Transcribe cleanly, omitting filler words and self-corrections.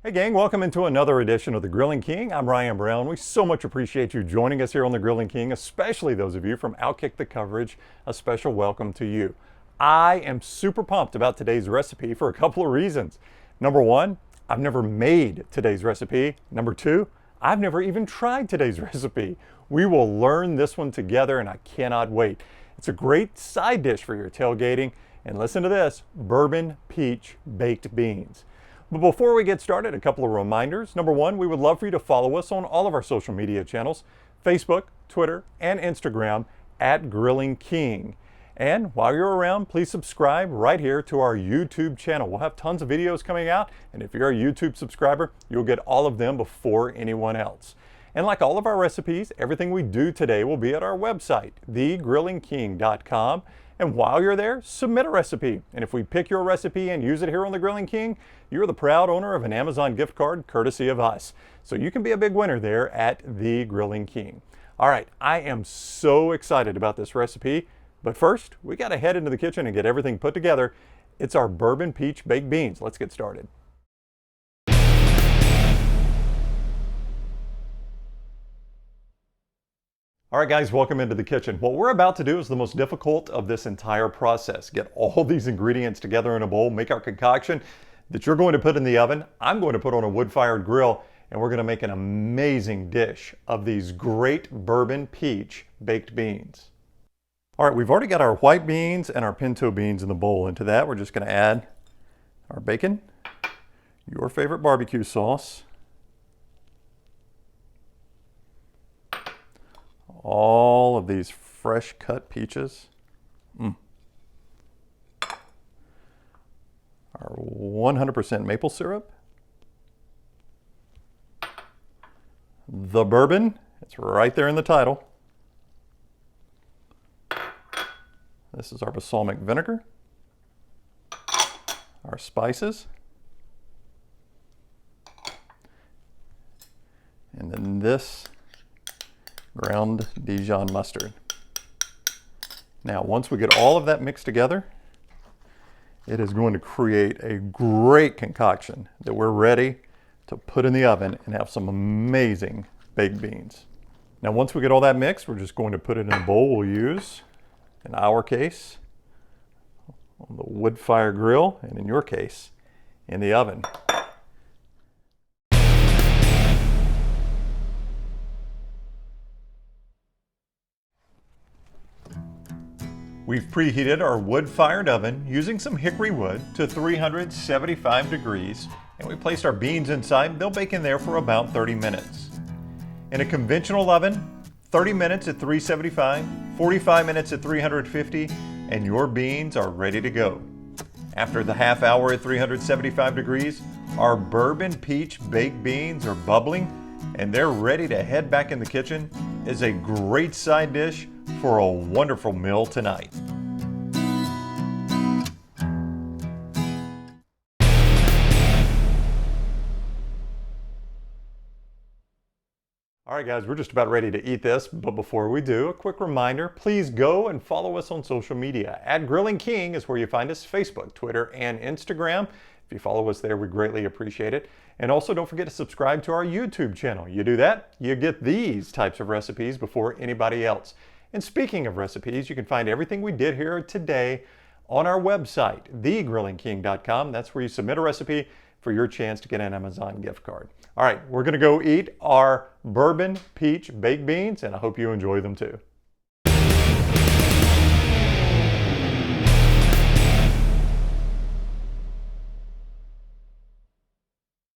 Hey gang, welcome into another edition of the Grilling King. I'm Ryan Brown. We so much appreciate you joining us here on the Grilling King, especially those of you from Outkick the Coverage. A special welcome to you. I am super pumped about today's recipe for a couple of reasons. Number one, I've never made today's recipe. Number two, I've never even tried today's recipe. We will learn this one together and I cannot wait. It's a great side dish for your tailgating. And listen to this, bourbon peach baked beans. But before we get started, a couple of reminders. Number one, we would love for you to follow us on all of our social media channels, Facebook, Twitter, and Instagram at Grilling King. And while you're around, please subscribe right here to our YouTube channel. We'll have tons of videos coming out, and if you're a YouTube subscriber, you'll get all of them before anyone else. And like all of our recipes, everything we do today will be at our website, thegrillingking.com. And while you're there, submit a recipe. And if we pick your recipe and use it here on the Grilling King, you're the proud owner of an Amazon gift card courtesy of us. So you can be a big winner there at the Grilling King. All right, I am so excited about this recipe. But first, we got to head into the kitchen and get everything put together. It's our bourbon peach baked beans. Let's get started. All right, guys, welcome into the kitchen. What we're about to do is the most difficult of this entire process. Get all these ingredients together in a bowl, make our concoction that you're going to put in the oven. I'm going to put on a wood-fired grill, and we're going to make an amazing dish of these great bourbon peach baked beans. All right, we've already got our white beans and our pinto beans in the bowl. Into that, we're just going to add our bacon, your favorite barbecue sauce, all of these fresh cut peaches, our 100% maple syrup, the bourbon, it's right there in the title. This is our balsamic vinegar, our spices, and then this ground Dijon mustard. Now, once we get all of that mixed together, it is going to create a great concoction that we're ready to put in the oven and have some amazing baked beans. Now, once we get all that mixed, we're just going to put it in a bowl we'll use, in our case, on the wood fire grill, and in your case, in the oven. We've preheated our wood-fired oven using some hickory wood to 375 degrees, and we placed our beans inside. They'll bake in there for about 30 minutes. In a conventional oven, 30 minutes at 375, 45 minutes at 350, and your beans are ready to go. After the half hour at 375 degrees, our bourbon peach baked beans are bubbling, and they're ready to head back in the kitchen as a great side dish for a wonderful meal tonight. All right, guys, we're just about ready to eat this, but before we do, a quick reminder, please go and follow us on social media. At Grilling King is where you find us, Facebook, Twitter, and Instagram. If you follow us there, we greatly appreciate it. And also don't forget to subscribe to our YouTube channel. You do that, you get these types of recipes before anybody else. And speaking of recipes, you can find everything we did here today on our website, thegrillingking.com. That's where you submit a recipe for your chance to get an Amazon gift card. All right, we're gonna go eat our bourbon peach baked beans, and I hope you enjoy them too.